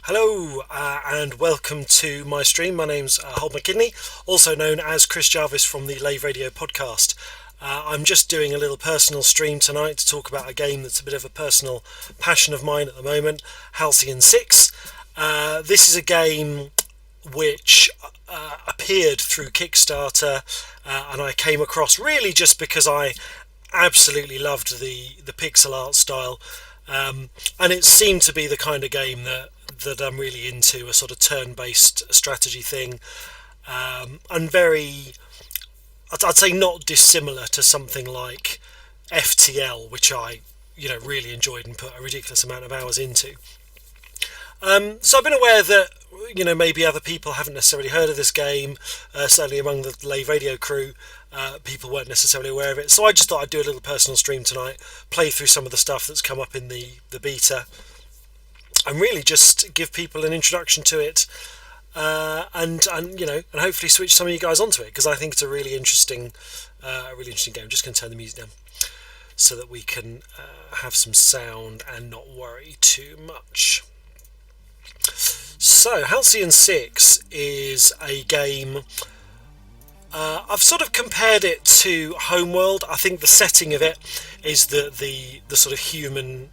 Hello and welcome to my stream. My name's Hold My Kidney, also known as Chris Jarvis from the Lave Radio podcast. I'm just doing a little personal stream tonight to talk about a game that's a bit of a personal passion of mine at the moment, Halcyon 6. This is a game which appeared through Kickstarter and I came across really just because I absolutely loved the pixel art style. And it seemed to be the kind of game that I'm really into, a sort of turn-based strategy thing, and very, I'd say, not dissimilar to something like FTL, which I really enjoyed and put a ridiculous amount of hours into. So I've been aware that maybe other people haven't necessarily heard of this game. Certainly among the Lave Radio crew, people weren't necessarily aware of it. So I just thought I'd do a little personal stream tonight, play through some of the stuff that's come up in the beta, and really just give people an introduction to it, and hopefully switch some of you guys onto it, because I think it's a really interesting game. I'm just going to turn the music down so that we can have some sound and not worry too much. So Halcyon 6 is a game, I've sort of compared it to Homeworld. I think the setting of it is that the sort of human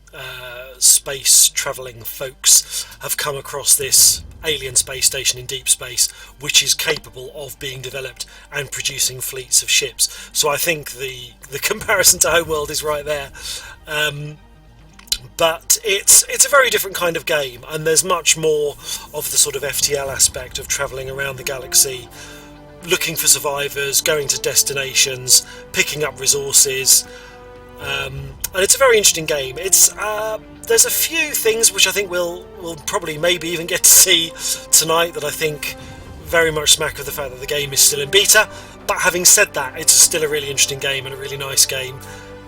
space travelling folks have come across this alien space station in deep space which is capable of being developed and producing fleets of ships. So I think the comparison to Homeworld is right there. But it's a very different kind of game, and there's much more of the sort of FTL aspect of travelling around the galaxy, looking for survivors, going to destinations, picking up resources, and it's a very interesting game. It's there's a few things which I think we'll probably maybe even get to see tonight that I think very much smack of the fact that the game is still in beta. But having said that, it's still a really interesting game and a really nice game.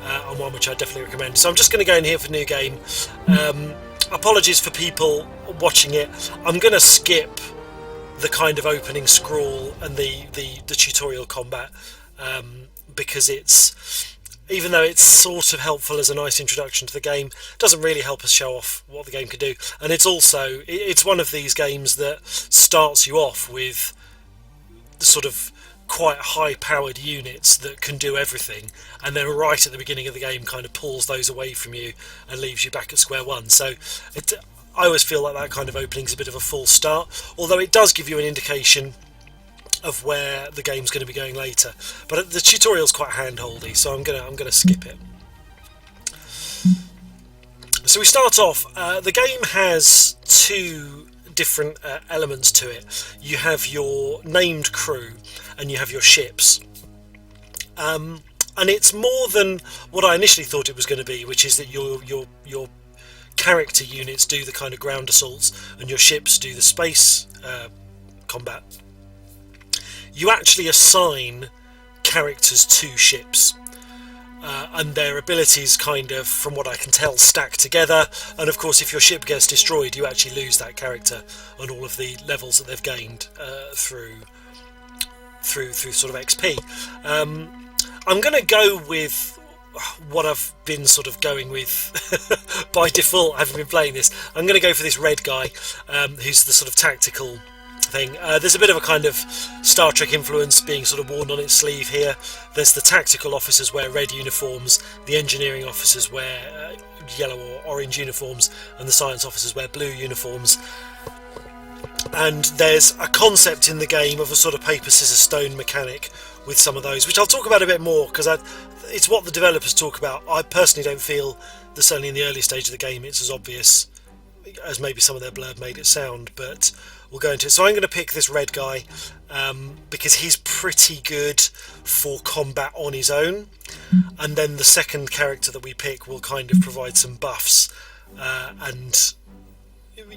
And one which I definitely recommend. So I'm just going to go in here for new game. Apologies for people watching it. I'm going to skip the kind of opening scroll and the tutorial combat, because it's, even though it's sort of helpful as a nice introduction to the game, it doesn't really help us show off what the game can do. And it's also, it's one of these games that starts you off with the sort of quite high-powered units that can do everything, and then right at the beginning of the game kind of pulls those away from you and leaves you back at square one. So I always feel like that kind of opening is a bit of a false start, although it does give you an indication of where the game's going to be going later. But the tutorial's quite hand-holdy, so I'm gonna skip it. So we start off. The game has two different elements to it. You have your named crew and you have your ships, and it's more than what I initially thought it was going to be, which is that your character units do the kind of ground assaults and your ships do the space combat. You actually assign characters to ships, and their abilities kind of, from what I can tell, stack together. And of course, if your ship gets destroyed, you actually lose that character and all of the levels that they've gained through sort of XP. I'm going to go with what I've been sort of going with by default, having been playing this. I'm going to go for this red guy, who's the sort of tactical thing. There's a bit of a kind of Star Trek influence being sort of worn on its sleeve here. There's the tactical officers wear red uniforms, the engineering officers wear yellow or orange uniforms, and the science officers wear blue uniforms. And there's a concept in the game of a sort of paper, scissors, stone mechanic with some of those, which I'll talk about a bit more, because it's what the developers talk about. I personally don't feel that, certainly in the early stage of the game, it's as obvious as maybe some of their blurb made it sound, but we'll go into it. So I'm going to pick this red guy, because he's pretty good for combat on his own, and then the second character that we pick will kind of provide some buffs, and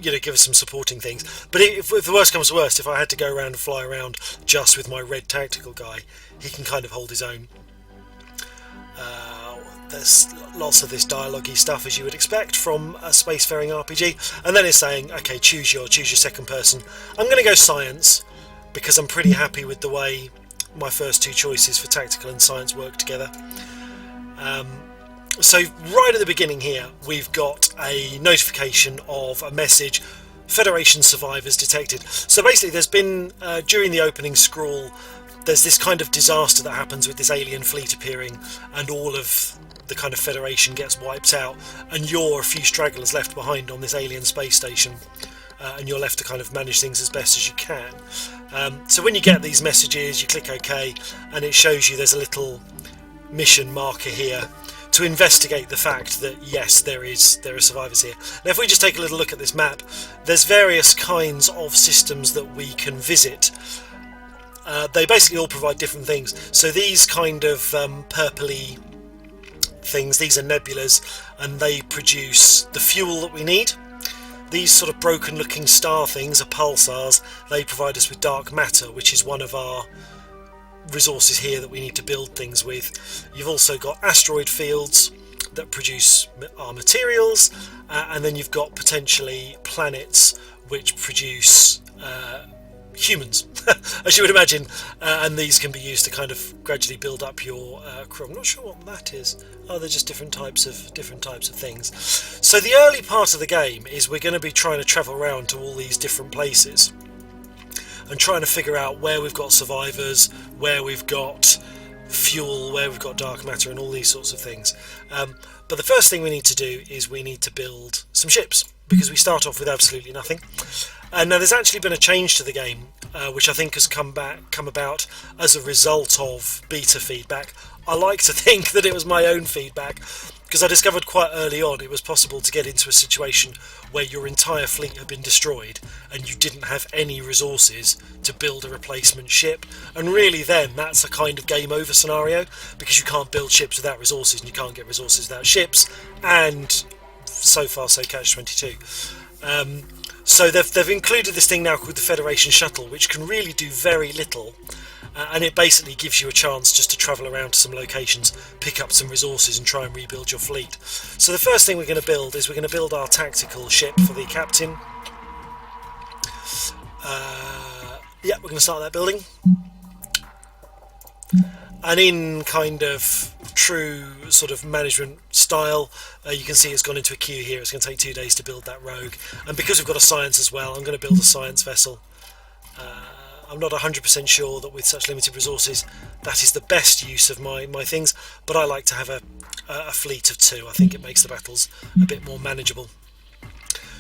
give us some supporting things. But if the worst comes to worst, if I had to go around and fly around just with my red tactical guy, he can kind of hold his own. There's lots of this dialogue-y stuff, as you would expect from a spacefaring RPG, and then it's saying, okay, choose your second person. I'm going to go science, because I'm pretty happy with the way my first two choices for tactical and science work together. So right at the beginning here, we've got a notification of a message Federation survivors detected. So basically there's been, during the opening scroll, there's this kind of disaster that happens with this alien fleet appearing, and all of the kind of Federation gets wiped out, and you're a few stragglers left behind on this alien space station, and you're left to kind of manage things as best as you can. So when you get these messages, you click OK, and it shows you there's a little mission marker here to investigate the fact that yes, there are survivors here. Now if we just take a little look at this map, there's various kinds of systems that we can visit. They basically all provide different things. So these kind of purpley things, these are nebulas, and they produce the fuel that we need. These sort of broken looking star things are pulsars. They provide us with dark matter, which is one of our resources here that we need to build things with. You've also got asteroid fields that produce our materials, and then you've got potentially planets which produce humans, as you would imagine, and these can be used to kind of gradually build up your crew. I'm not sure what that is. Oh, they're just different types of things. So the early part of the game is we're going to be trying to travel around to all these different places and trying to figure out where we've got survivors, where we've got fuel, where we've got dark matter, and all these sorts of things. But the first thing we need to do is we need to build some ships, because we start off with absolutely nothing. And now there's actually been a change to the game, which I think has come about as a result of beta feedback. I like to think that it was my own feedback, because I discovered quite early on it was possible to get into a situation where your entire fleet had been destroyed and you didn't have any resources to build a replacement ship, and really then that's a kind of game over scenario, because you can't build ships without resources and you can't get resources without ships, and so far so catch-22. So they've included this thing now called the Federation Shuttle, which can really do very little, and it basically gives you a chance just to travel around to some locations, pick up some resources and try and rebuild your fleet. So the first thing we're going to build is we're going to build our tactical ship for the captain. Yeah, we're going to start that building. And in kind of true sort of management style, you can see it's gone into a queue here. It's going to take 2 days to build that rogue, and because we've got a science as well, I'm going to build a science vessel. I'm not 100% sure that with such limited resources that is the best use of my things, but I like to have a fleet of 2. I think it makes the battles a bit more manageable.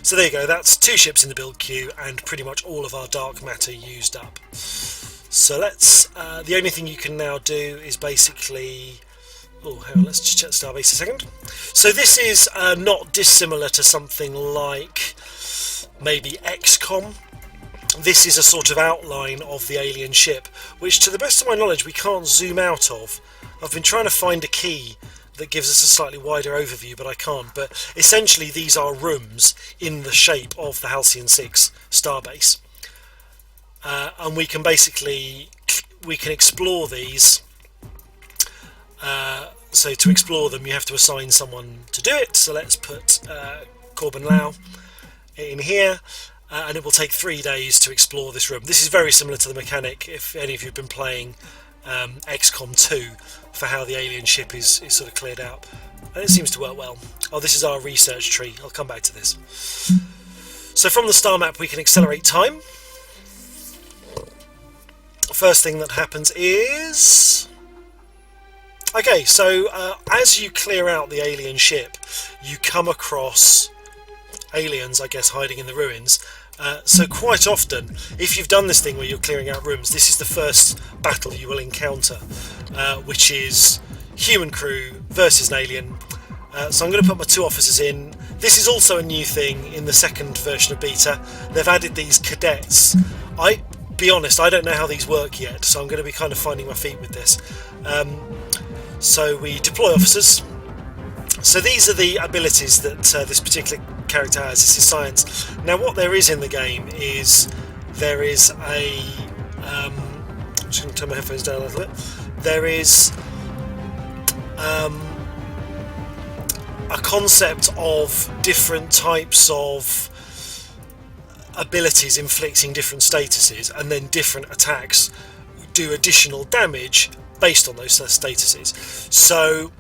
So there you go, that's 2 ships in the build queue and pretty much all of our dark matter used up. So let's, the only thing you can now do is basically, oh hang on, let's just check Starbase a second. So this is not dissimilar to something like maybe XCOM. This is a sort of outline of the alien ship, which to the best of my knowledge we can't zoom out of. I've been trying to find a key that gives us a slightly wider overview, but I can't. But essentially these are rooms in the shape of the Halcyon 6 starbase. And we can basically, we can explore these. So to explore them you have to assign someone to do it. So let's put Corbin Lau in here. And it will take 3 days to explore this room. This is very similar to the mechanic, if any of you have been playing XCOM 2, for how the alien ship is sort of cleared out. And it seems to work well. Oh, this is our research tree. I'll come back to this. So from the star map we can accelerate time. First thing that happens is... Okay, so as you clear out the alien ship, you come across aliens, I guess, hiding in the ruins. So quite often, if you've done this thing where you're clearing out rooms, this is the first battle you will encounter, which is human crew versus an alien. So I'm going to put my 2 officers in. This is also a new thing in the second version of beta. They've added these cadets. Be honest, I don't know how these work yet, so I'm going to be kind of finding my feet with this. So we deploy officers. So these are the abilities that this particular character has. This is science. Now what there is in the game is there is a I'm just going to turn my headphones down a little bit. There is a concept of different types of abilities inflicting different statuses, and then different attacks do additional damage based on those statuses. So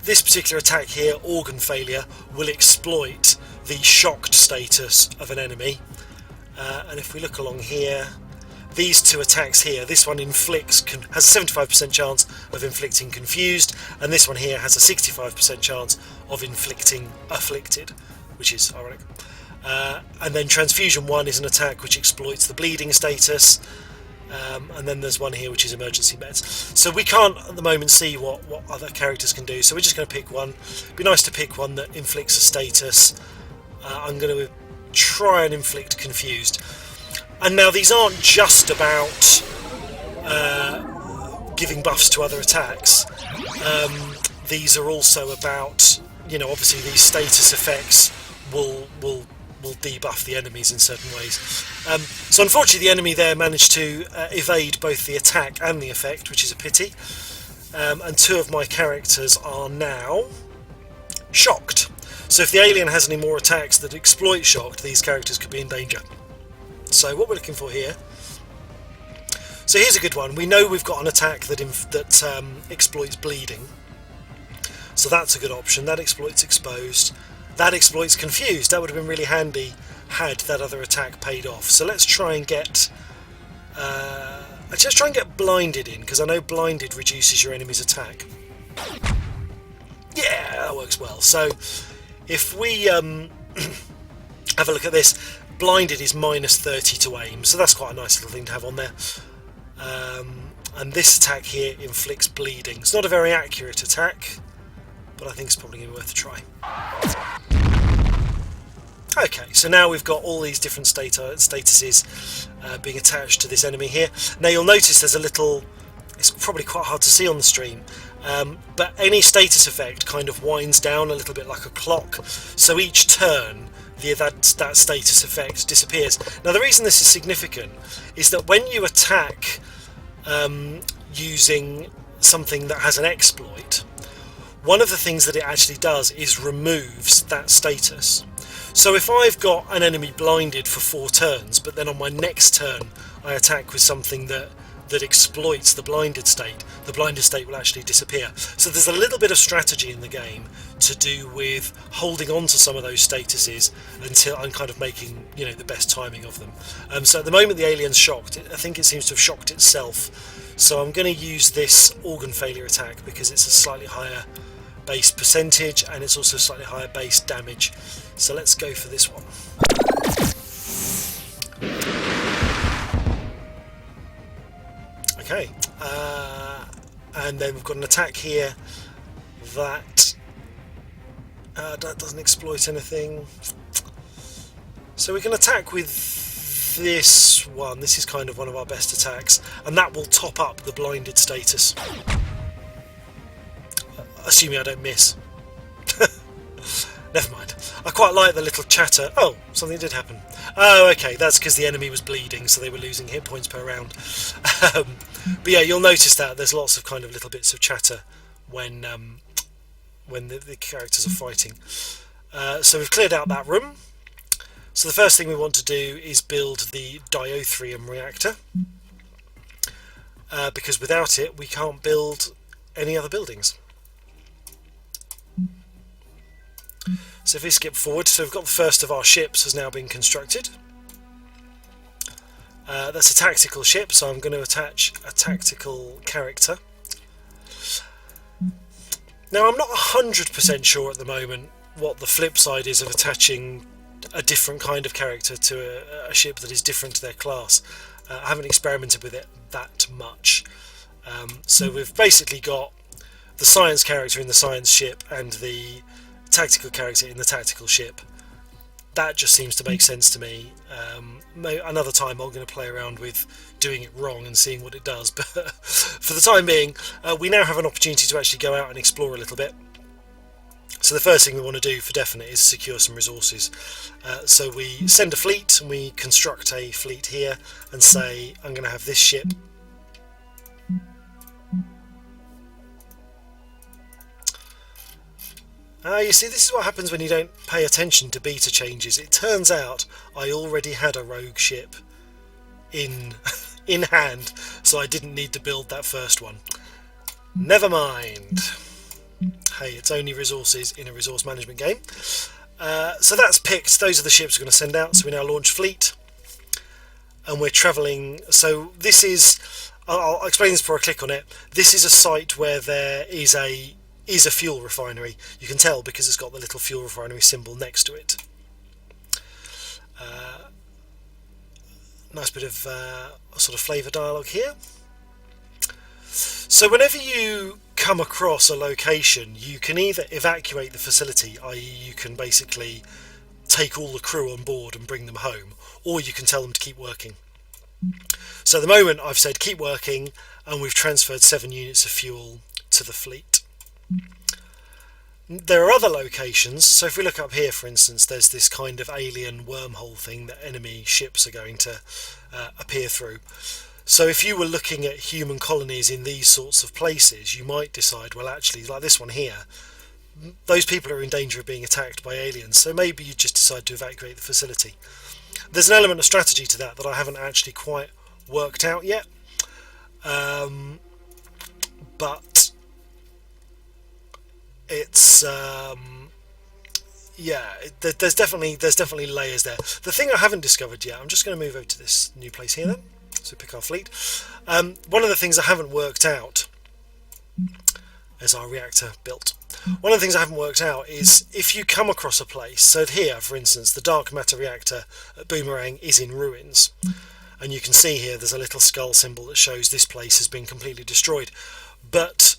this particular attack here, organ failure, will exploit the shocked status of an enemy. And if we look along here, these two attacks here, this one has a 75% chance of inflicting confused, and this one here has a 65% chance of inflicting afflicted, which is ironic. And then transfusion 1 is an attack which exploits the bleeding status, and then there's one here which is emergency meds. So we can't at the moment see what other characters can do, so we're just going to pick one. It'd be nice to pick one that inflicts a status. I'm going to try and inflict confused. And now these aren't just about giving buffs to other attacks. These are also about, obviously these status effects will debuff the enemies in certain ways. So unfortunately the enemy there managed to evade both the attack and the effect, which is a pity. And two of my characters are now shocked. So if the alien has any more attacks that exploit shocked, these characters could be in danger. So what we're looking for here. So here's a good one. We know we've got an attack that exploits bleeding. So that's a good option. That exploits exposed. That exploits confused. That would have been really handy had that other attack paid off. So let's try and get blinded in, because I know blinded reduces your enemy's attack. Yeah, that works well. So if we have a look at this, blinded is minus 30 to aim, so that's quite a nice little thing to have on there. And this attack here inflicts bleeding. It's not a very accurate attack, but I think it's probably going to be worth a try. Okay, so now we've got all these different statuses being attached to this enemy here. Now you'll notice there's a little, it's probably quite hard to see on the stream, but any status effect kind of winds down a little bit like a clock, so each turn that status effect disappears. Now the reason this is significant is that when you attack using something that has an exploit, one of the things that it actually does is removes that status. So if I've got an enemy blinded for 4 turns, but then on my next turn I attack with something that exploits the blinded state will actually disappear. So there's a little bit of strategy in the game to do with holding on to some of those statuses until I'm kind of making the best timing of them. So at the moment the alien's shocked. I think it seems to have shocked itself. So I'm going to use this organ failure attack because it's a slightly higher base percentage and it's also slightly higher base damage. So let's go for this one. Okay, and then we've got an attack here that doesn't exploit anything. So we can attack with this one. This is kind of one of our best attacks, and that will top up the blinded status. Assuming I don't miss. Never mind. I quite like the little chatter. Oh, something did happen. Oh, okay, that's because the enemy was bleeding, so they were losing hit points per round. But yeah, you'll notice that there's lots of kind of little bits of chatter when the characters are fighting. So we've cleared out that room. So the first thing we want to do is build the diothium reactor, because without it we can't build any other buildings. So if we skip forward, so we've got the first of our ships has now been constructed. That's a tactical ship, so I'm going to attach a tactical character. Now I'm not 100% sure at the moment what the flip side is of attaching a different kind of character to a ship that is different to their class. I haven't experimented with it that much. So we've basically got the science character in the science ship and the tactical character in the tactical ship. That just seems to make sense to me. Another time I'm going to play around with doing it wrong and seeing what it does, but for the time being we now have an opportunity to actually go out and explore a little bit. So the first thing we want to do for definite is secure some resources. So we send a fleet and we construct a fleet here and say I'm going to have this ship. You see, this is what happens when you don't pay attention to beta changes. It turns out I already had a rogue ship in hand, so I didn't need to build that first one. Never mind. Hey, it's only resources in a resource management game. So that's picked. Those are the ships we're going to send out. So we now launch fleet, and we're travelling. So this is. I'll explain this before I click on it. This is a site where there is a fuel refinery. You can tell because it's got the little fuel refinery symbol next to it. Nice bit of sort of flavour dialogue here. So whenever you come across a location, you can either evacuate the facility, i.e. you can basically take all the crew on board and bring them home, or you can tell them to keep working. So at the moment I've said keep working, and we've transferred 7 units of fuel to the fleet. There are other locations, so if we look up here for instance, there's this kind of alien wormhole thing that enemy ships are going to appear through. So if you were looking at human colonies in these sorts of places, you might decide, well actually, like this one here, those people are in danger of being attacked by aliens, so maybe you just decide to evacuate the facility. There's an element of strategy to that I haven't actually quite worked out yet, but it's yeah, there's definitely layers there. The thing I haven't discovered yet, I'm just going to move over to this new place here then, so pick our fleet. One of the things I haven't worked out is our reactor built. One of the things I haven't worked out is if you come across a place, so here for instance the dark matter reactor at Boomerang is in ruins, and you can see here there's a little skull symbol that shows this place has been completely destroyed. But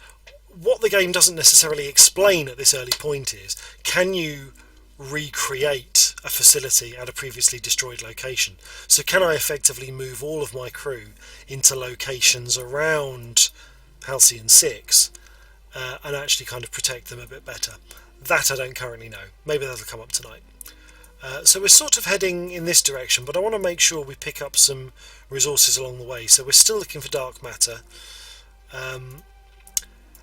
what the game doesn't necessarily explain at this early point is, can you recreate a facility at a previously destroyed location? So can I effectively move all of my crew into locations around Halcyon 6 and actually kind of protect them a bit better? That I don't currently know. Maybe that'll come up tonight. So we're sort of heading in this direction, but I want to make sure we pick up some resources along the way. So we're still looking for dark matter.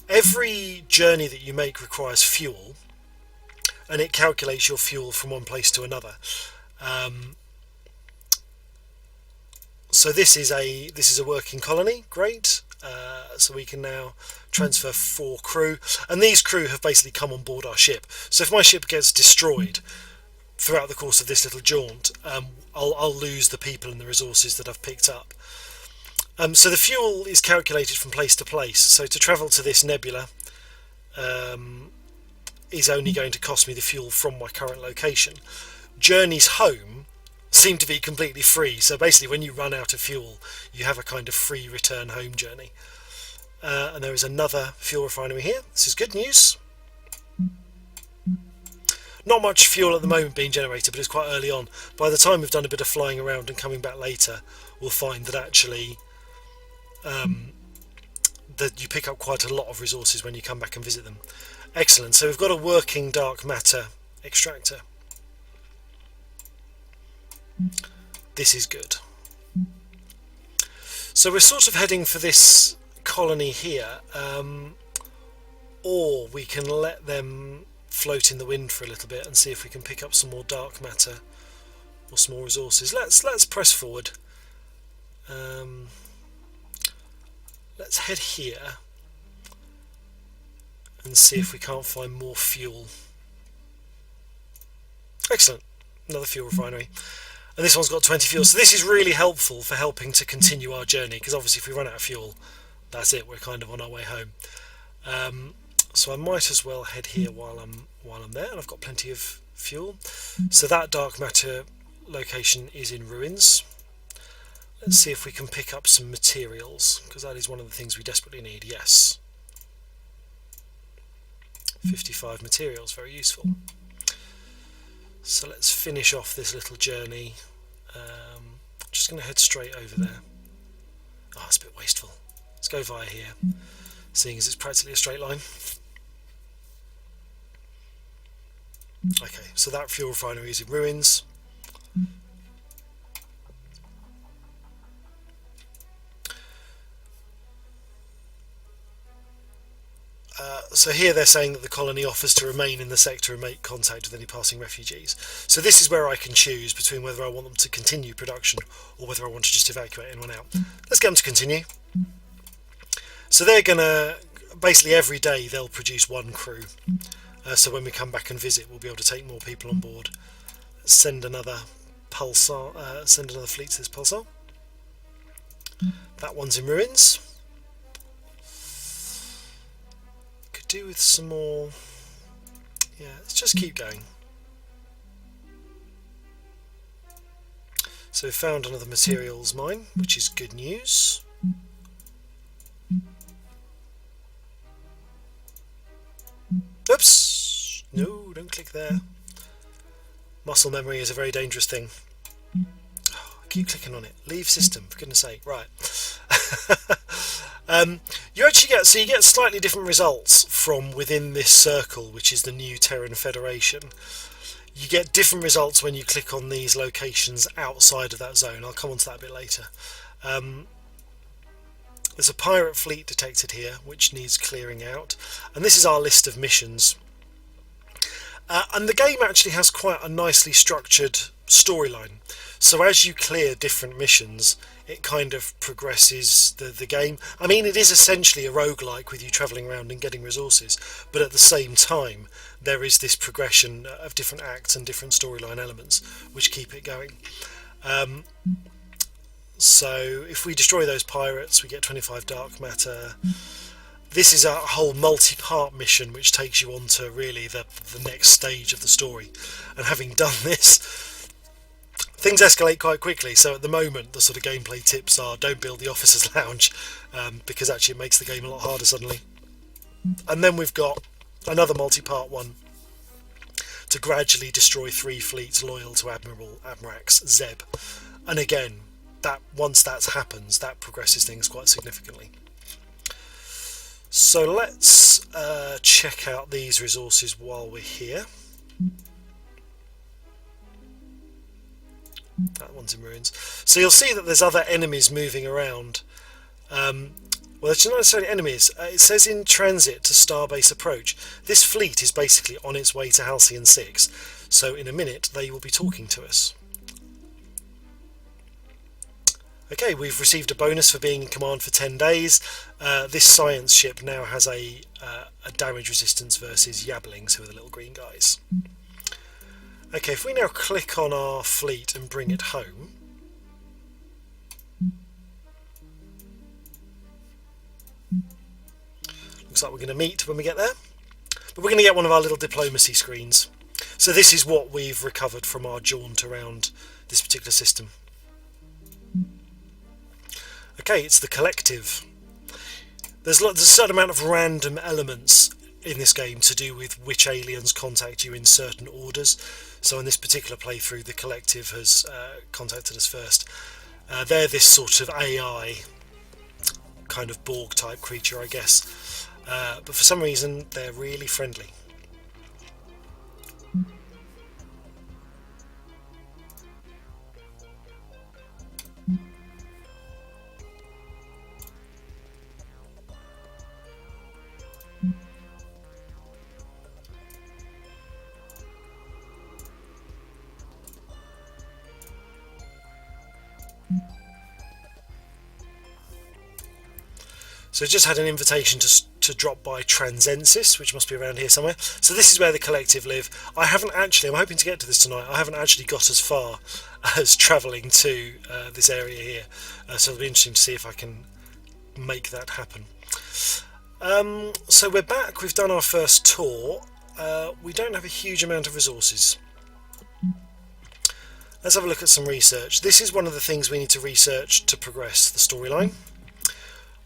Every journey that you make requires fuel, and it calculates your fuel from one place to another. So this is a working colony. Great. So we can now transfer 4 crew, and these crew have basically come on board our ship. So if my ship gets destroyed throughout the course of this little jaunt, I'll lose the people and the resources that I've picked up. So the fuel is calculated from place to place. So to travel to this nebula is only going to cost me the fuel from my current location. Journeys home seem to be completely free. So basically when you run out of fuel, you have a kind of free return home journey. And there is another fuel refinery here. This is good news. Not much fuel at the moment being generated, but it's quite early on. By the time we've done a bit of flying around and coming back later, we'll find that actually that you pick up quite a lot of resources when you come back and visit them. Excellent. So we've got a working dark matter extractor. This is good. So we're sort of heading for this colony here, or we can let them float in the wind for a little bit and see if we can pick up some more dark matter or some more resources. Let's press forward. Let's head here and see if we can't find more fuel. Excellent. Another fuel refinery. And this one's got 20 fuel. So this is really helpful for helping to continue our journey, because obviously if we run out of fuel, that's it. We're kind of on our way home. So I might as well head here while I'm there, and I've got plenty of fuel. So that dark matter location is in ruins. Let's see if we can pick up some materials, because that is one of the things we desperately need. Yes. 55 materials, very useful. So let's finish off this little journey. Just going to head straight over there. Oh, it's a bit wasteful. Let's go via here, seeing as it's practically a straight line. Okay, so that fuel refinery is in ruins. So here they're saying that the colony offers to remain in the sector and make contact with any passing refugees. So this is where I can choose between whether I want them to continue production or whether I want to just evacuate anyone out. Let's get them to continue. So they're going to, basically every day they'll produce 1 crew. so when we come back and visit, we'll be able to take more people on board. Send another pulsar. Send another fleet to this pulsar. That one's in ruins. Could do with some more. Yeah, let's just keep going. So we found another materials mine, which is good news. Oops! No, don't click there. Muscle memory is a very dangerous thing. Oh, I keep clicking on it. Leave system, for goodness sake. Right. You actually get slightly different results from within this circle, which is the new Terran Federation. You get different results when you click on these locations outside of that zone. I'll come on to that a bit later. There's a pirate fleet detected here, which needs clearing out. And this is our list of missions. And the game actually has quite a nicely structured storyline. So as you clear different missions, it kind of progresses the game. I mean, it is essentially a roguelike with you travelling around and getting resources, but at the same time, there is this progression of different acts and different storyline elements which keep it going. So if we destroy those pirates, we get 25 dark matter. This is a whole multi-part mission which takes you on to really the next stage of the story. And having done this, things escalate quite quickly. So at the moment, the sort of gameplay tips are don't build the officers' lounge, because actually it makes the game a lot harder suddenly. And then we've got another multi-part one to gradually destroy 3 fleets loyal to Admirax Zeb. And again, that once that happens, that progresses things quite significantly. So let's check out these resources while we're here. That one's in ruins. So you'll see that there's other enemies moving around. Well, it's not necessarily enemies. It says in transit to Starbase approach. This fleet is basically on its way to Halcyon 6. So in a minute, they will be talking to us. Okay, we've received a bonus for being in command for 10 days. This science ship now has a damage resistance versus Yablings, who are the little green guys. Okay, if we now click on our fleet and bring it home, looks like we're going to meet when we get there, but we're going to get one of our little diplomacy screens. So this is what we've recovered from our jaunt around this particular system. Okay, it's the collective. There's a certain amount of random elements in this game to do with which aliens contact you in certain orders. So in this particular playthrough, the collective has contacted us first. They're this sort of AI, kind of Borg type creature, I guess. But for some reason, they're really friendly. So I just had an invitation to drop by Transensis, which must be around here somewhere. So this is where the collective live. I'm hoping to get to this tonight. I haven't actually got as far as travelling to this area here. So it'll be interesting to see if I can make that happen. So we're back. We've done our first tour. We don't have a huge amount of resources. Let's have a look at some research. This is one of the things we need to research to progress the storyline.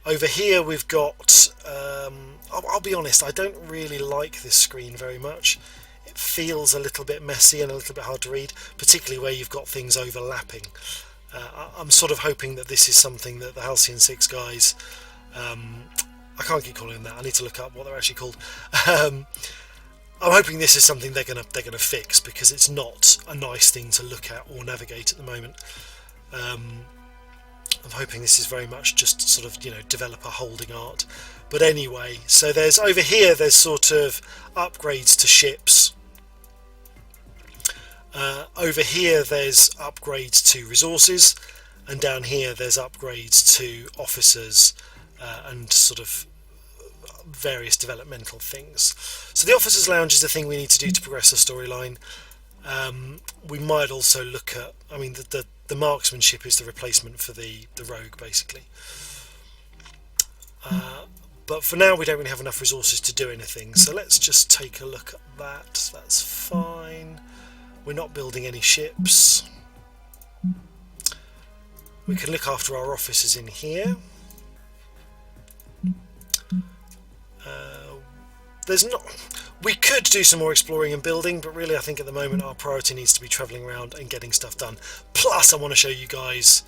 Over here we've got, I'll be honest, I don't really like this screen very much. It feels a little bit messy and a little bit hard to read, particularly where you've got things overlapping. I'm sort of hoping that this is something that the Halcyon 6 guys, I can't keep calling them that, I need to look up what they're actually called. I'm hoping this is something they're gonna fix, because it's not a nice thing to look at or navigate at the moment. I'm hoping this is very much just sort of, developer holding art. But anyway, so over here there's sort of upgrades to ships. Over here there's upgrades to resources, and down here there's upgrades to officers and sort of various developmental things. So the officers' lounge is the thing we need to do to progress the storyline. We might also look at, I mean, the marksmanship is the replacement for the rogue, basically. But for now we don't really have enough resources to do anything, so let's just take a look at that. That's fine. We're not building any ships. We can look after our officers in here. We could do some more exploring and building, but really I think at the moment our priority needs to be travelling around and getting stuff done. Plus I want to show you guys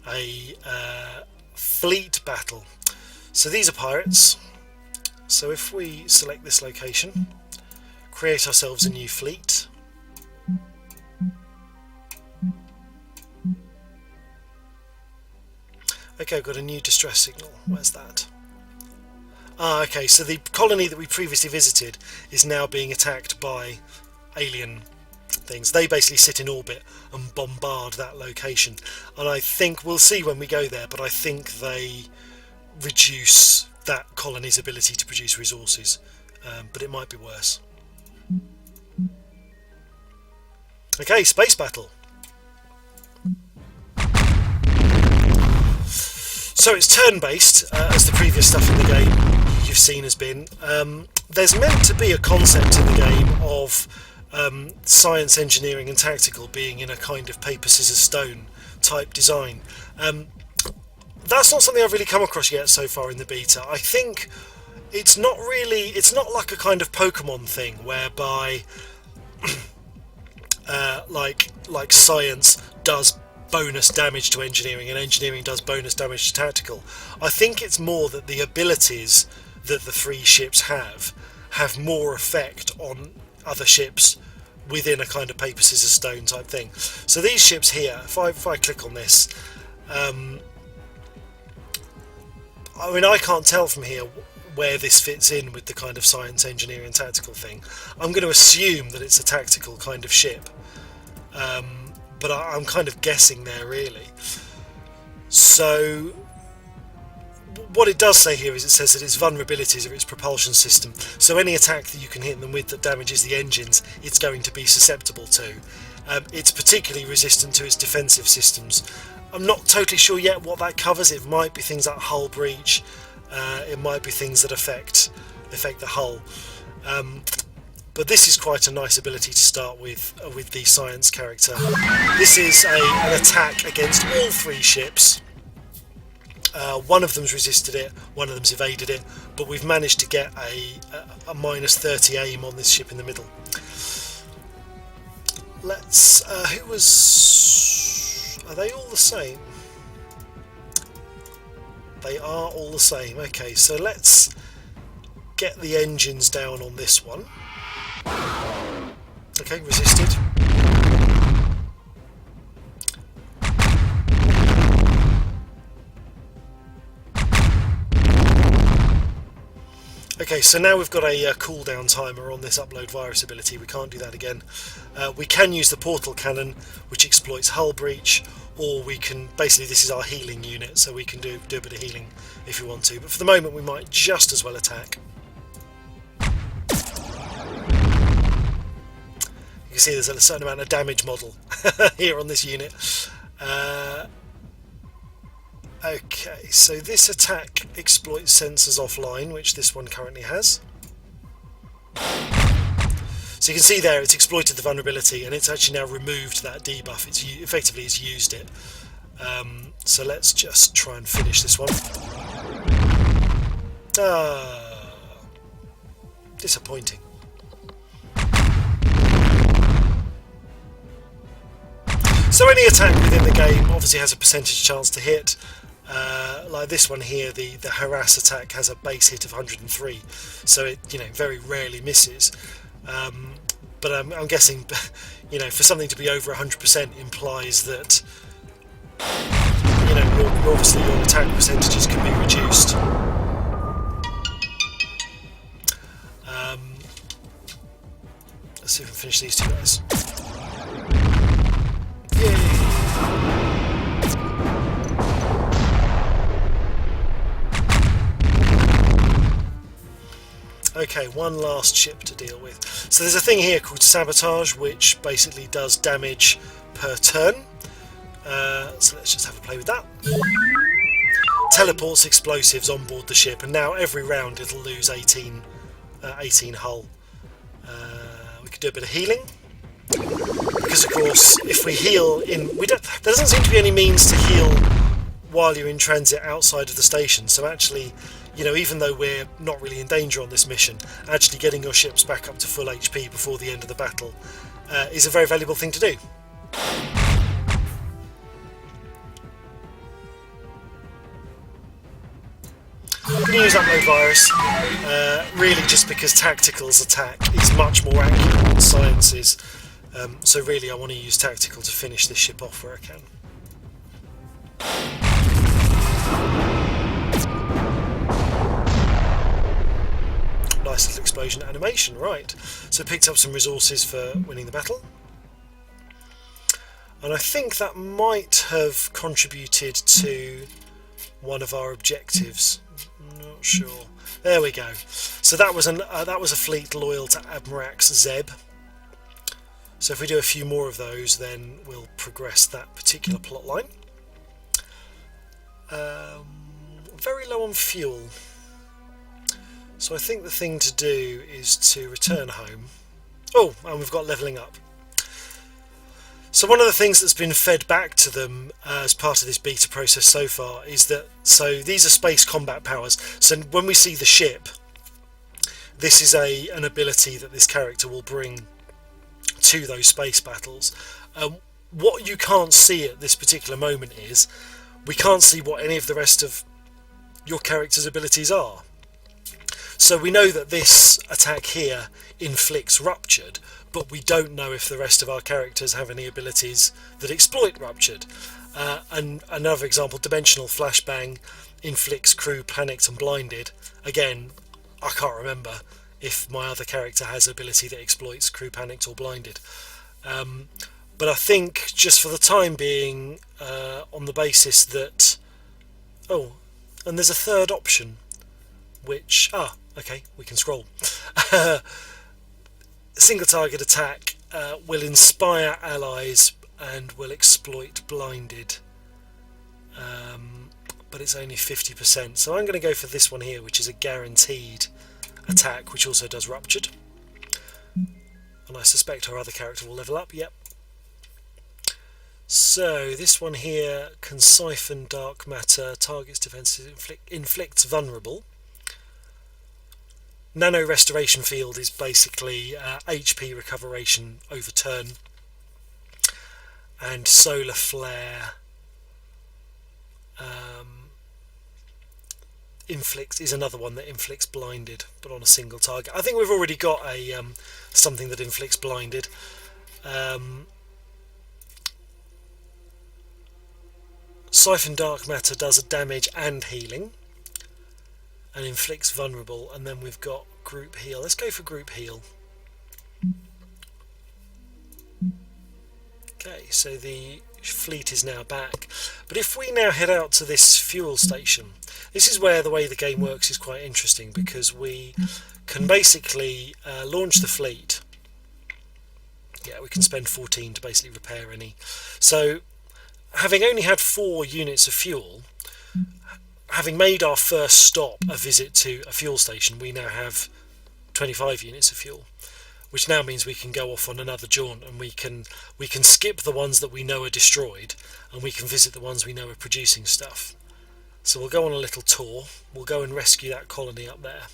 a fleet battle. So these are pirates. So if we select this location, create ourselves a new fleet. Okay, I've got a new distress signal. Where's that? Ah, okay, so the colony that we previously visited is now being attacked by alien things. They basically sit in orbit and bombard that location. And I think, we'll see when we go there, but I think they reduce that colony's ability to produce resources. But it might be worse. Okay, space battle. So it's turn-based, as the previous stuff in the game you've seen has been. There's meant to be a concept in the game of science, engineering and tactical being in a kind of paper, scissors, stone type design. That's not something I've really come across yet so far in the beta. I think it's not like a kind of Pokemon thing whereby like science does bonus damage to engineering and engineering does bonus damage to tactical. I think it's more that the abilities that the three ships have more effect on other ships within a kind of paper, scissors, stone type thing. So these ships here, if I click on this, I mean, I can't tell from here where this fits in with the kind of science, engineering and tactical thing. I'm going to assume that it's a tactical kind of ship. But I'm kind of guessing there really. So what it does say here is it says that its vulnerabilities are its propulsion system. So any attack that you can hit them with that damages the engines, it's going to be susceptible to. It's particularly resistant to its defensive systems. I'm not totally sure yet what that covers. It might be things like hull breach. It might be things that affect the hull. But this is quite a nice ability to start with the science character. This is an attack against all three ships. One of them's resisted it, one of them's evaded it, but we've managed to get a minus 30 aim on this ship in the middle. Let's... are they all the same? They are all the same. Okay, so let's get the engines down on this one. Okay, resisted. Okay, so now we've got a cooldown timer on this upload virus ability. We can't do that again. We can use the portal cannon, which exploits hull breach, or we can, basically this is our healing unit, so we can do a bit of healing if we want to. But for the moment we might just as well attack. You can see there's a certain amount of damage model here on this unit. Okay, so this attack exploits sensors offline, which this one currently has. So you can see there it's exploited the vulnerability and it's actually now removed that debuff. It's used it. So let's just try and finish this one. Disappointing. So any attack within the game obviously has a percentage chance to hit. Like this one here, the harass attack has a base hit of 103, so it very rarely misses. But I'm guessing, for something to be over 100% implies that obviously your attack percentages can be reduced. Let's see if we can finish these two guys. Yay! Okay, one last ship to deal with. So there's a thing here called sabotage, which basically does damage per turn. So let's just have a play with that. Teleports explosives on board the ship, and now every round it'll lose 18 hull. We could do a bit of healing, because of course if we heal in, there doesn't seem to be any means to heal while you're in transit outside of the station. So actually, you know, even though we're not really in danger on this mission, actually getting your ships back up to full HP before the end of the battle is a very valuable thing to do. I'm going to use Upload Virus, really just because Tactical's attack is much more accurate than Science's, so really I want to use Tactical to finish this ship off where I can. Nice little explosion animation, right. So picked up some resources for winning the battle. And I think that might have contributed to one of our objectives. Not sure. There we go. So that was a fleet loyal to Admirax Zeb. So if we do a few more of those, then we'll progress that particular plot line. Very low on fuel. So I think the thing to do is to return home. Oh, and we've got levelling up. So one of the things that's been fed back to them as part of this beta process so far is that, so these are space combat powers. So when we see the ship, this is an ability that this character will bring to those space battles. What you can't see at this particular moment is, we can't see what any of the rest of your character's abilities are. So we know that this attack here inflicts ruptured, but we don't know if the rest of our characters have any abilities that exploit ruptured. And another example, dimensional flashbang inflicts crew panicked and blinded. Again, I can't remember if my other character has ability that exploits crew panicked or blinded. But I think just for the time being, on the basis that... Oh, and there's a third option, which... okay, we can scroll. Single target attack will inspire allies and will exploit blinded, but it's only 50%, so I'm going to go for this one here, which is a guaranteed attack, which also does ruptured, and I suspect our other character will level up. Yep. So this one here can siphon dark matter, targets defenses, inflicts vulnerable. Nano restoration field is basically HP recoveration over turn, and solar flare is another one that inflicts blinded, but on a single target. I think we've already got a something that inflicts blinded. Siphon dark matter does a damage and healing, and inflicts vulnerable, and then we've got group heal. Let's go for group heal. Okay, so the fleet is now back, but if we now head out to this fuel station, this is where the way the game works is quite interesting, because we can basically launch the fleet. Yeah, we can spend 14 to basically repair any. So having only had 4 units of fuel, having made our first stop, a visit to a fuel station, we now have 25 units of fuel, which now means we can go off on another jaunt, and we can skip the ones that we know are destroyed, and we can visit the ones we know are producing stuff. So we'll go on a little tour. We'll go and rescue that colony up there.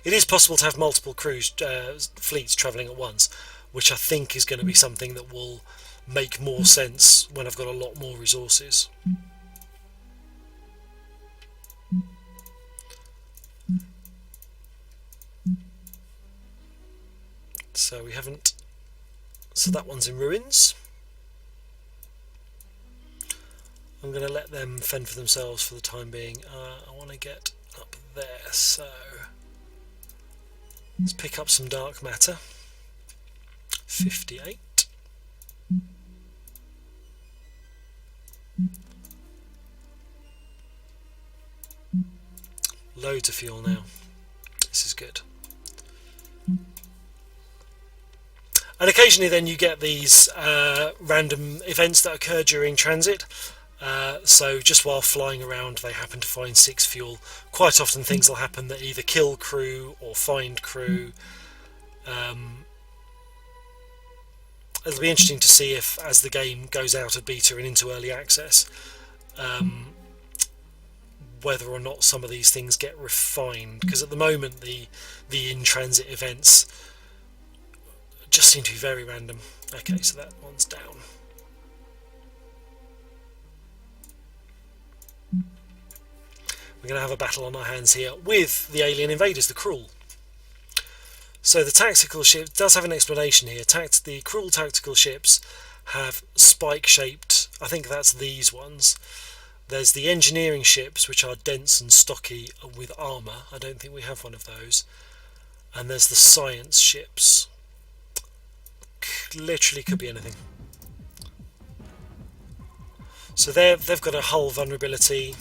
It is possible to have multiple fleets travelling at once, which I think is going to be something that will make more sense when I've got a lot more resources. So we haven't... So that one's in ruins. I'm going to let them fend for themselves for the time being. I want to get up there, so... Let's pick up some dark matter. 58. Loads of fuel now. This is good. And occasionally then you get these random events that occur during transit. So just while flying around they happen to find 6 fuel. Quite often things will happen that either kill crew or find crew. It'll be interesting to see if, as the game goes out of beta and into early access, whether or not some of these things get refined. Because at the moment the in-transit events just seem to be very random. Okay, so that one's down. We're going to have a battle on our hands here with the alien invaders, the Cruel. So the tactical ship does have an explanation here. The Cruel tactical ships have spike-shaped, I think that's these ones. There's the engineering ships, which are dense and stocky with armour. I don't think we have one of those. And there's the science ships. Literally could be anything. So they've got a hull vulnerability.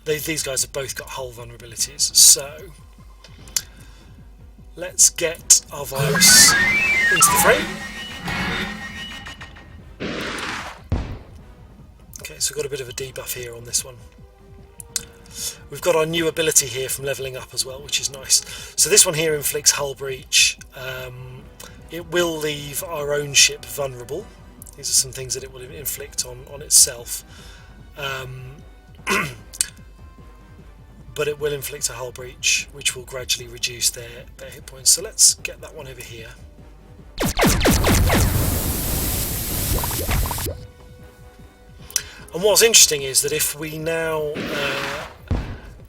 These guys have both got hull vulnerabilities. So let's get our virus into the frame. Okay, so we've got a bit of a debuff here on this one. We've got our new ability here from levelling up as well, which is nice. So this one here inflicts hull breach. It will leave our own ship vulnerable. These are some things that it will inflict on itself. But it will inflict a hull breach, which will gradually reduce their hit points. So let's get that one over here. And what's interesting is that if we now,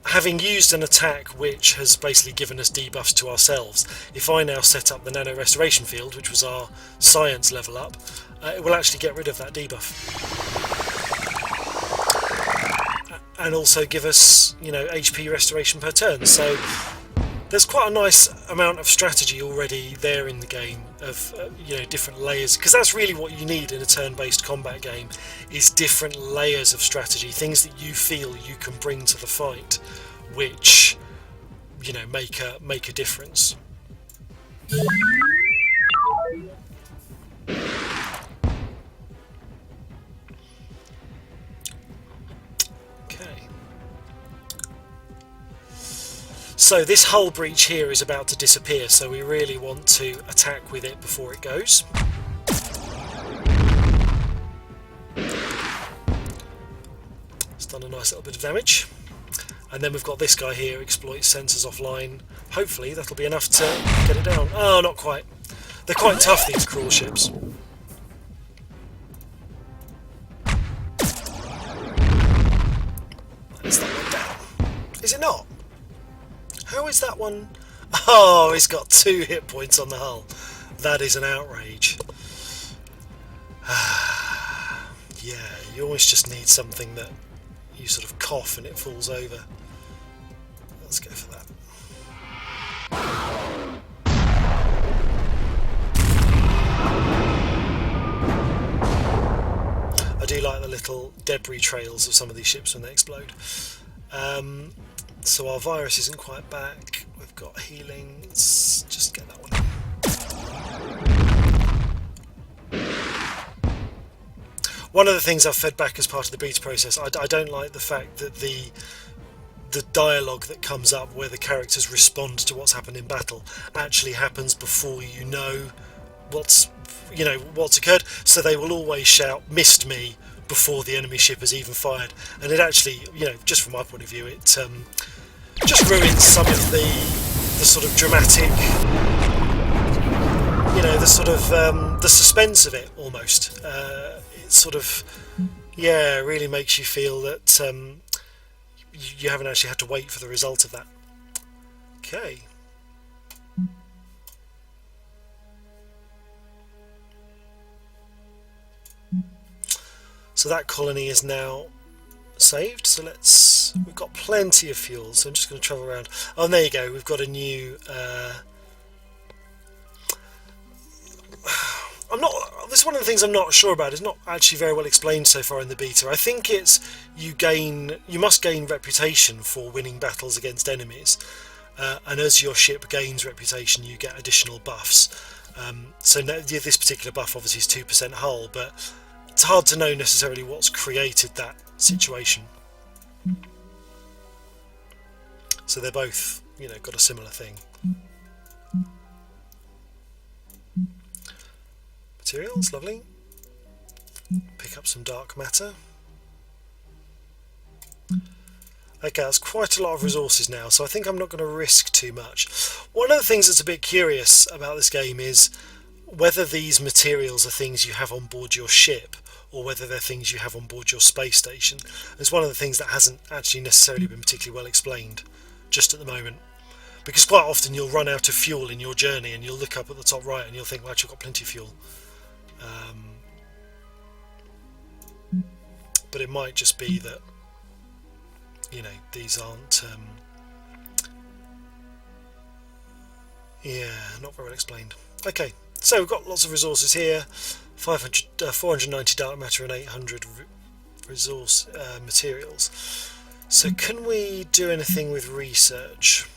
having used an attack which has basically given us debuffs to ourselves, if I now set up the nano restoration field, which was our science level up, it will actually get rid of that debuff. And also give us, HP restoration per turn. So there's quite a nice amount of strategy already there in the game of different layers, because that's really what you need in a turn-based combat game, is different layers of strategy, things that you feel you can bring to the fight, which make a difference. So this hull breach here is about to disappear, so we really want to attack with it before it goes. It's done a nice little bit of damage. And then we've got this guy here, exploits sensors offline. Hopefully that'll be enough to get it down. Oh, not quite. They're quite tough, these Cruel ships. Is that one down? Is it not? How is that one? Oh, it's got 2 hit points on the hull. That is an outrage. Yeah, you always just need something that you sort of cough and it falls over. Let's go for that. I do like the little debris trails of some of these ships when they explode. So our virus isn't quite back. We've got healing. Let's just get that one. One of the things I've fed back as part of the beta process, I don't like the fact that the dialogue that comes up where the characters respond to what's happened in battle actually happens before you know what's occurred. So they will always shout "missed me" before the enemy ship has even fired, and it actually, just from my point of view, it just ruins some of the sort of dramatic, the suspense of it almost. It sort of, really makes you feel that you haven't actually had to wait for the result of that. Okay. So that colony is now saved. So we've got plenty of fuel. So I'm just going to travel around. Oh, and there you go. We've got a new. I'm this is one of the things I'm not sure about. It's not actually very well explained so far in the beta. I think it's you must gain reputation for winning battles against enemies, and as your ship gains reputation, you get additional buffs. So this particular buff obviously is 2% hull, but it's hard to know necessarily what's created that situation. So they're both, got a similar thing. Materials, lovely. Pick up some dark matter. Okay, that's quite a lot of resources now, so I think I'm not going to risk too much. One of the things that's a bit curious about this game is whether these materials are things you have on board your ship or whether they're things you have on board your space station. It's one of the things that hasn't actually necessarily been particularly well explained just at the moment. Because quite often you'll run out of fuel in your journey and you'll look up at the top right and you'll think, well, actually I've got plenty of fuel. But it might just be that, these aren't, not very well explained. Okay, so we've got lots of resources here, 490 dark matter and 800 resource materials. So can we do anything with research?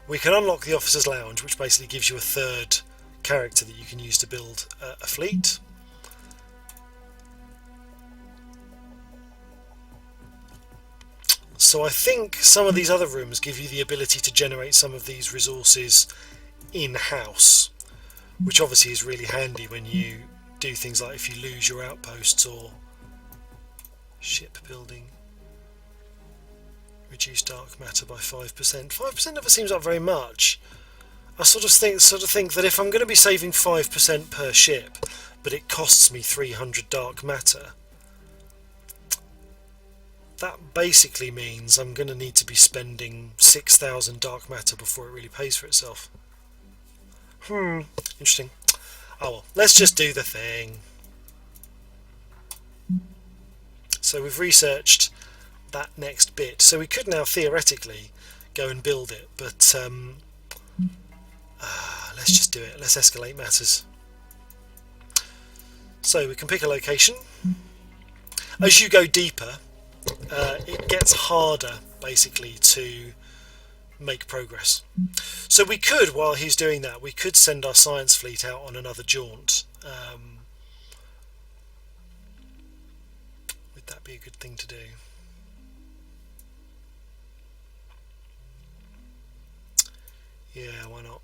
We can unlock the officer's lounge, which basically gives you a third character that you can use to build a fleet. So I think some of these other rooms give you the ability to generate some of these resources in-house, which obviously is really handy when you do things like if you lose your outposts or ship building. Reduce dark matter by 5%. 5% never seems like very much. I sort of think that if I'm going to be saving 5% per ship, but it costs me 300 dark matter, that basically means I'm going to need to be spending 6,000 dark matter before it really pays for itself. Interesting. Oh well, let's just do the thing. So we've researched that next bit, so we could now theoretically go and build it, but let's just do it. Let's escalate matters. So we can pick a location. As you go deeper, it gets harder basically to make progress. So we could, while he's doing that, we could send our science fleet out on another jaunt. Would that be a good thing to do? Yeah, why not?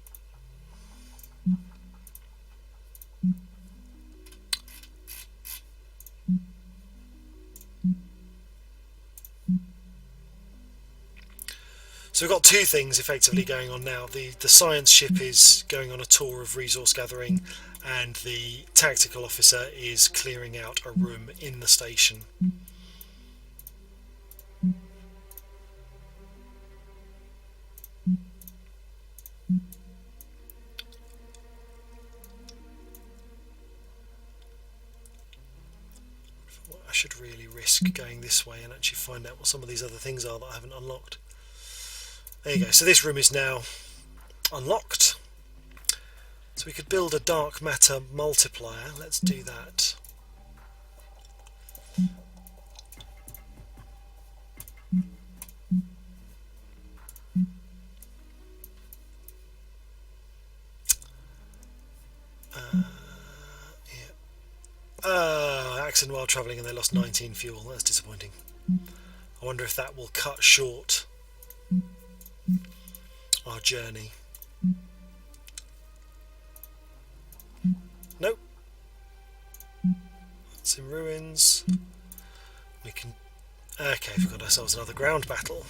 So we've got two things effectively going on now. The science ship is going on a tour of resource gathering, and the tactical officer is clearing out a room in the station. I should really risk going this way and actually find out what some of these other things are that I haven't unlocked. There you go, so this room is now unlocked. So we could build a dark matter multiplier. Let's do that. Accident while travelling and they lost 19 fuel. That's disappointing. I wonder if that will cut short our journey. Nope. It's in ruins. We can... Okay, we've got ourselves another ground battle.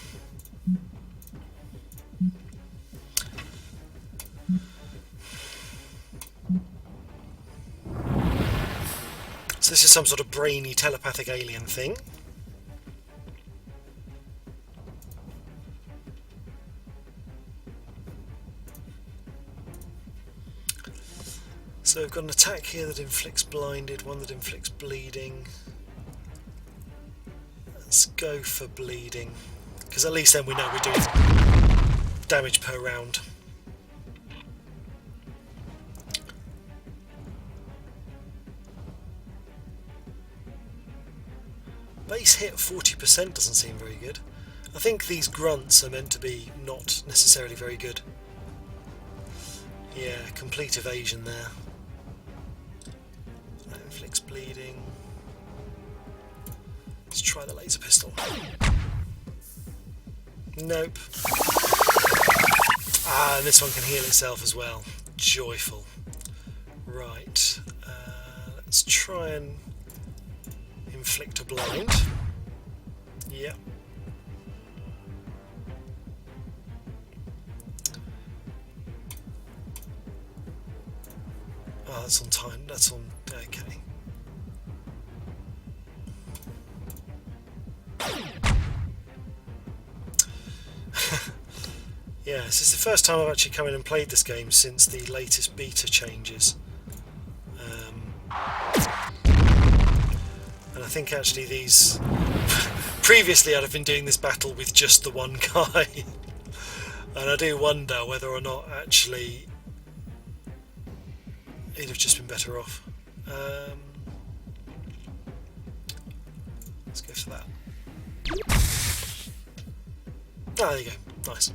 So this is some sort of brainy telepathic alien thing. So we've got an attack here that inflicts blinded, one that inflicts bleeding. Let's go for bleeding, because at least then we know we're doing damage per round. Base hit 40% doesn't seem very good. I think these grunts are meant to be not necessarily very good. Yeah, complete evasion there. That inflicts bleeding. Let's try the laser pistol. Nope. Ah, and this one can heal itself as well. Joyful. Right. Let's try and inflict a blind. Yep. Oh, that's on time. That's on... okay. Yeah, this is the first time I've actually come in and played this game since the latest beta changes. And I think actually these... previously I'd have been doing this battle with just the one guy. And I do wonder whether or not actually it'd have just been better off. Let's go for that. Ah, there you go. Nice.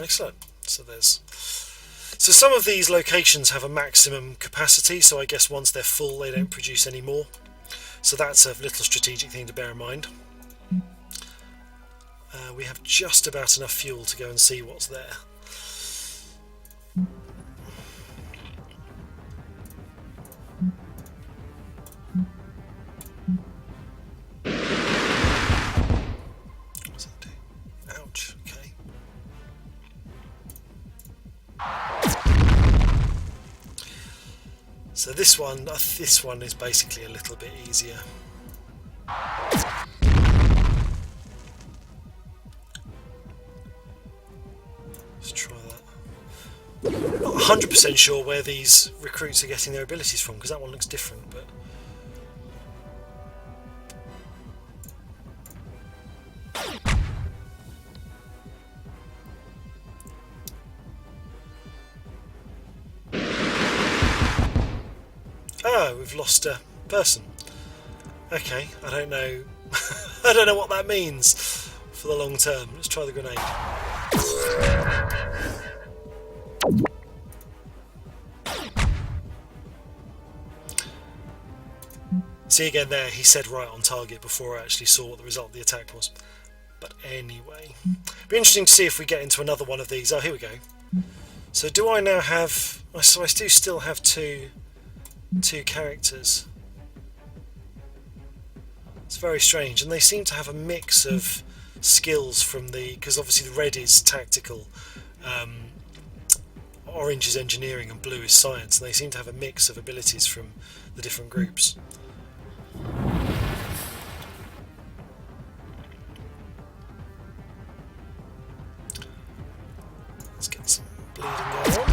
Excellent. So some of these locations have a maximum capacity, so I guess once they're full they don't produce any more. So that's a little strategic thing to bear in mind. We have just about enough fuel to go and see what's there. What's that do? Ouch, okay. So this one is basically a little bit easier. Let's try that. Not 100% sure where these recruits are getting their abilities from, because that one looks different, but... oh, we've lost a person. Okay, I don't know. I don't know what that means for the long term. Let's try the grenade. See again there, he said right on target before I actually saw what the result of the attack was. But anyway, be interesting to see if we get into another one of these. Oh, here we go. So do I now have... so I do still have two characters. It's very strange, and they seem to have a mix of skills from the... because obviously the red is tactical, orange is engineering, and blue is science, and they seem to have a mix of abilities from the different groups. Let's get some bleeding going on.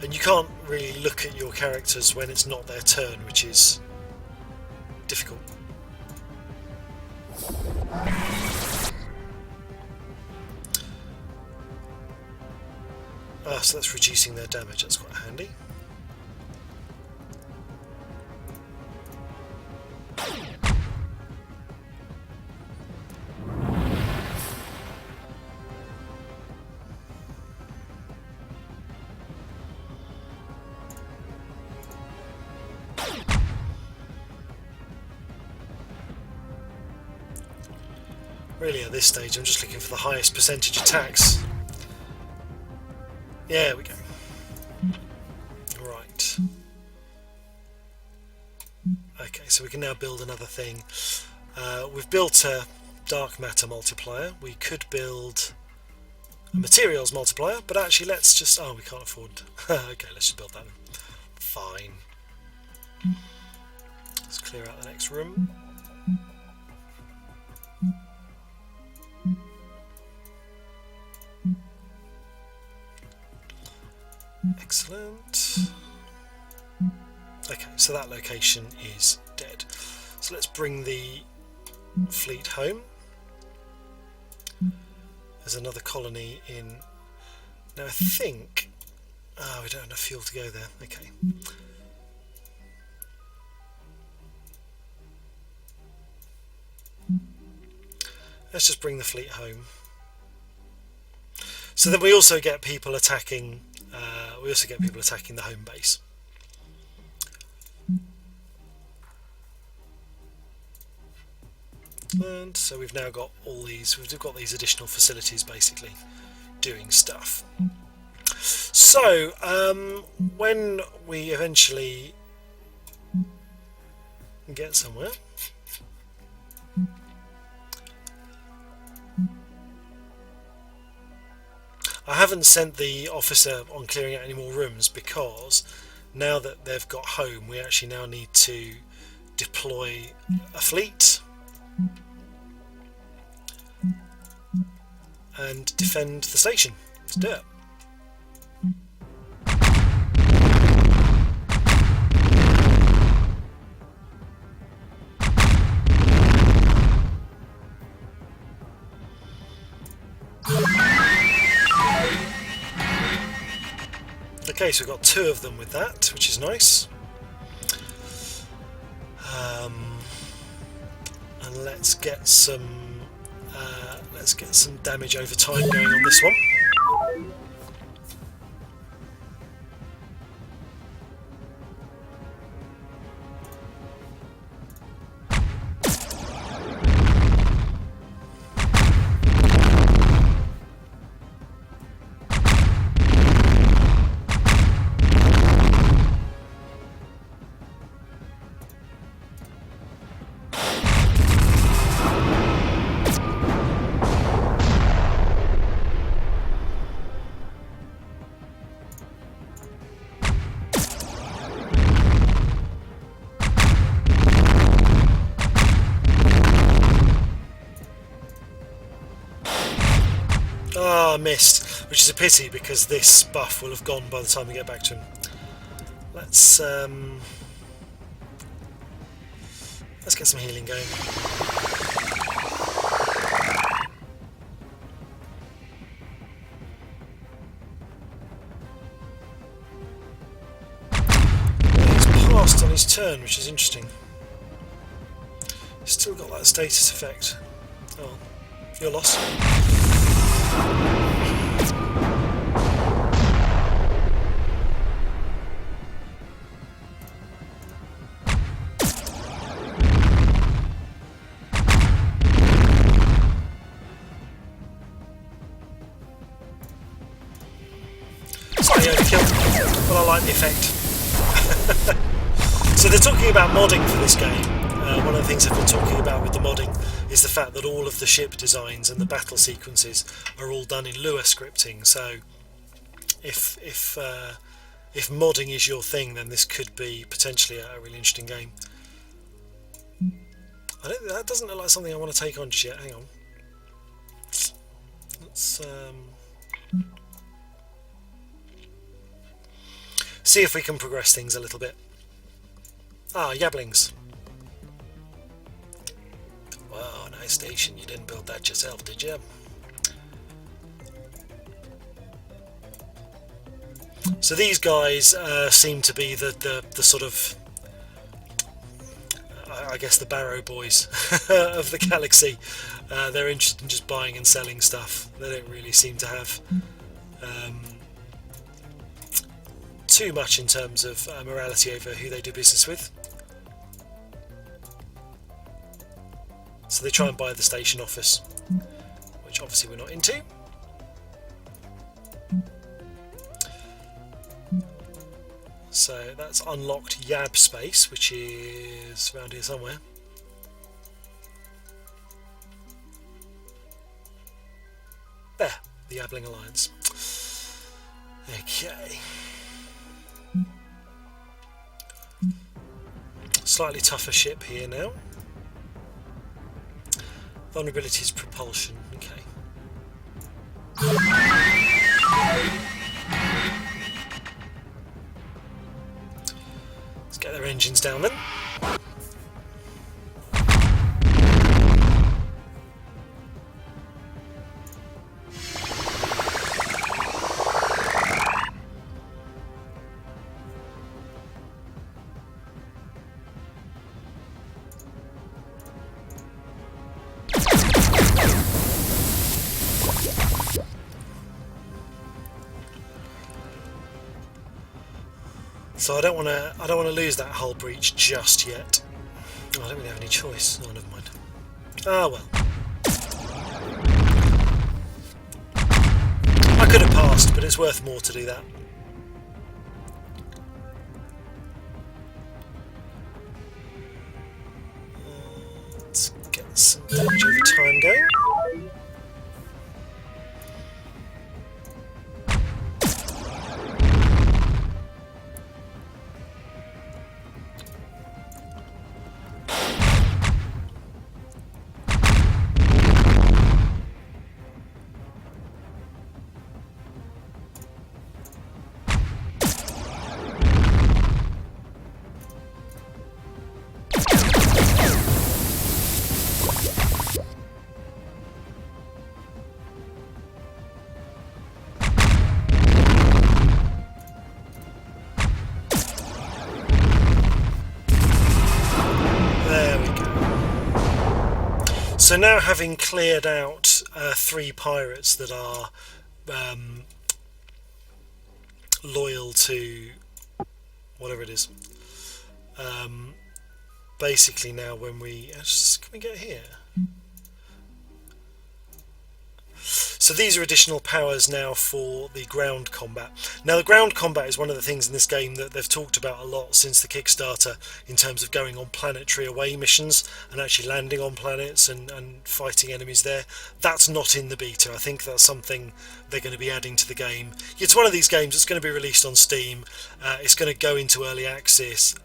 And you can't really look at your characters when it's not their turn, which is difficult. Ah, so that's reducing their damage, that's quite handy. Really at this stage I'm just looking for the highest percentage attacks. Yeah, there we go. Right. Okay, so we can now build another thing. We've built a dark matter multiplier. We could build a materials multiplier, but actually let's just... oh, we can't afford... okay, let's just build that. Fine. Let's clear out the next room. Excellent. Okay, so that location is dead. So let's bring the fleet home. There's another colony in... Now I think... Oh, we don't have enough fuel to go there. Okay. Let's just bring the fleet home. So then we also get people attacking. We also get people attacking the home base. And so we've now got all these. We've got these additional facilities basically doing stuff. So when we eventually get somewhere. I haven't sent the officer on clearing out any more rooms because now that they've got home, we actually now need to deploy a fleet and defend the station. Let's do it. Okay, so we've got 2 of them with that, which is nice. And let's get some damage over time going on this one. Ah, missed, which is a pity because this buff will have gone by the time we get back to him. Let's get some healing going. He's passed on his turn, which is interesting. He's still got that status effect. Oh, you're lost. Slightly overkill, but I like the effect. So they're talking about modding for this game. One of the things they've been talking about with the modding is the fact that all of the ship designs and the battle sequences are all done in Lua scripting. So if modding is your thing, then this could be potentially a really interesting game. That doesn't look like something I want to take on just yet. Hang on. Let's see if we can progress things a little bit. Ah, Yablings. Wow, nice station. You didn't build that yourself, did you? So these guys seem to be the sort of, I guess, the Barrow boys of the galaxy. They're interested in just buying and selling stuff. They don't really seem to have too much in terms of morality over who they do business with. So they try and buy the station office, which obviously we're not into. So that's unlocked Yab space, which is around here somewhere. There, the Yabling Alliance. Okay. Slightly tougher ship here now. Vulnerability is propulsion. Okay. Let's get their engines down then. So I don't want to lose that hull breach just yet. Oh, I don't really have any choice. Oh, never mind. Ah, well. I could have passed, but it's worth more to do that. Let's get some damage over time going. So now, having cleared out 3 pirates that are loyal to whatever it is, basically now when we... Can we get here? So these are additional powers now for the ground combat. Now the ground combat is one of the things in this game that they've talked about a lot since the Kickstarter, in terms of going on planetary away missions and actually landing on planets and fighting enemies there. That's not in the beta. I think that's something they're going to be adding to the game. It's one of these games that's going to be released on Steam. It's going to go into early access.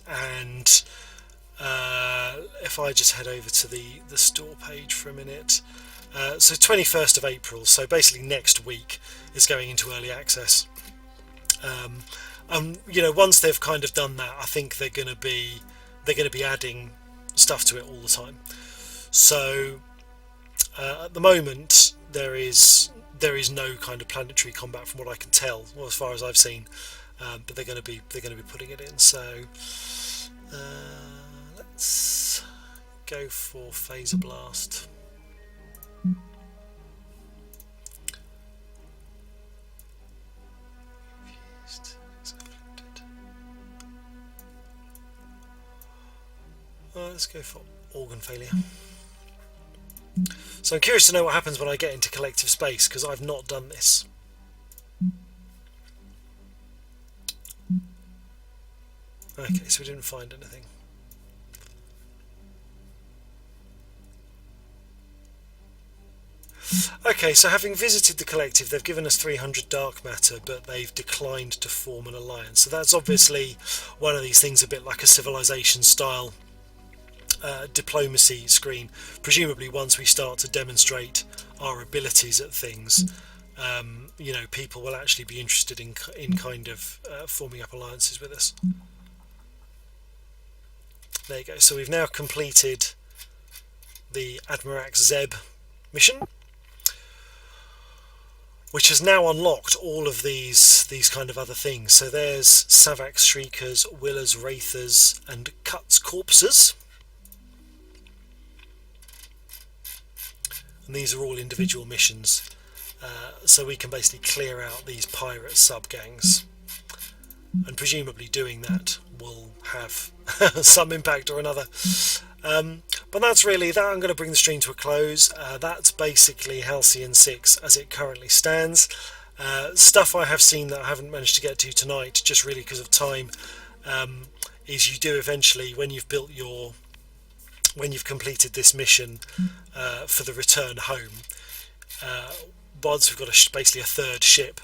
And if I just head over to the store page for a minute, so 21st of April, so basically next week, is going into early access. Once they've kind of done that, I think they're going to be adding stuff to it all the time. So at the moment there is no kind of planetary combat from what I can tell, well, as far as I've seen, but they're going to be putting it in. So let's go for Phaser Blast. Let's go for Organ Failure. So I'm curious to know what happens when I get into collective space, because I've not done this. Okay, so we didn't find anything. Okay, so having visited the collective, they've given us 300 dark matter, but they've declined to form an alliance. So that's obviously one of these things, a bit like a Civilization style diplomacy screen. Presumably once we start to demonstrate our abilities at things, people will actually be interested in kind of forming up alliances with us. There you go. So we've now completed the Admirax Zeb mission, which has now unlocked all of these kind of other things. So there's Savak's Shriekers, Willa's Wraithers, and Cut's Corpses. And these are all individual missions. So we can basically clear out these pirate sub-gangs. And presumably doing that will have some impact or another. But that's really that. I'm going to bring the stream to a close. That's basically Halcyon 6 as it currently stands. Stuff I have seen that I haven't managed to get to tonight, just really because of time, is you do eventually, when you've completed this mission for the return home, once we've got basically a third ship,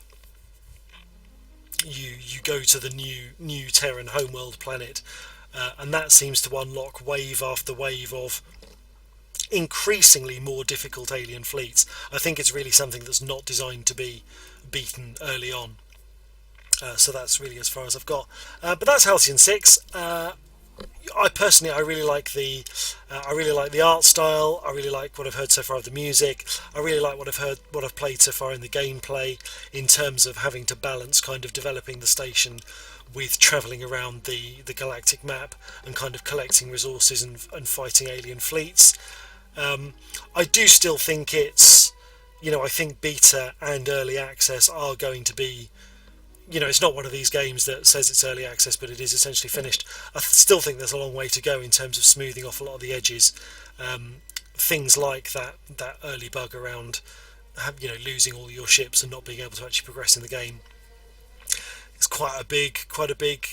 you go to the new Terran homeworld planet, and that seems to unlock wave after wave of increasingly more difficult alien fleets. I think it's really something that's not designed to be beaten early on. So that's really as far as I've got. But that's Halcyon 6. I really like the art style. I really like what I've heard so far of the music. I really like what I've played so far in the gameplay, in terms of having to balance kind of developing the station with travelling around the galactic map and kind of collecting resources and fighting alien fleets. I do still think I think beta and early access are going to be it's not one of these games that says it's early access, but it is essentially finished. I still think there's a long way to go in terms of smoothing off a lot of the edges. Things like that early bug around, losing all your ships and not being able to actually progress in the game. It's quite a big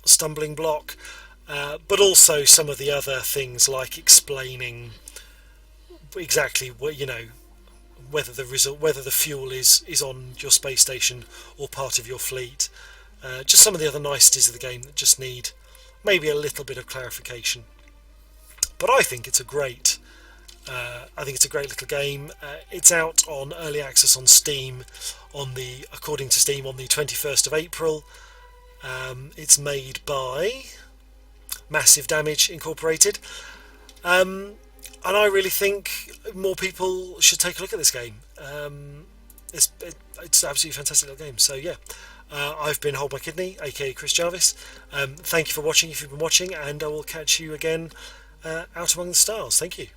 stumbling block. But also some of the other things like explaining exactly what whether the fuel is on your space station or part of your fleet. Just some of the other niceties of the game that just need maybe a little bit of clarification. But I think it's a great little game. It's out on early access on Steam according to Steam on the 21st of April. It's made by Massive Damage Incorporated. And I really think more people should take a look at this game. It's an absolutely fantastic little game. So yeah, I've been Hold My Kidney, aka Chris Jarvis. Thank you for watching if you've been watching, and I will catch you again out among the stars. Thank you.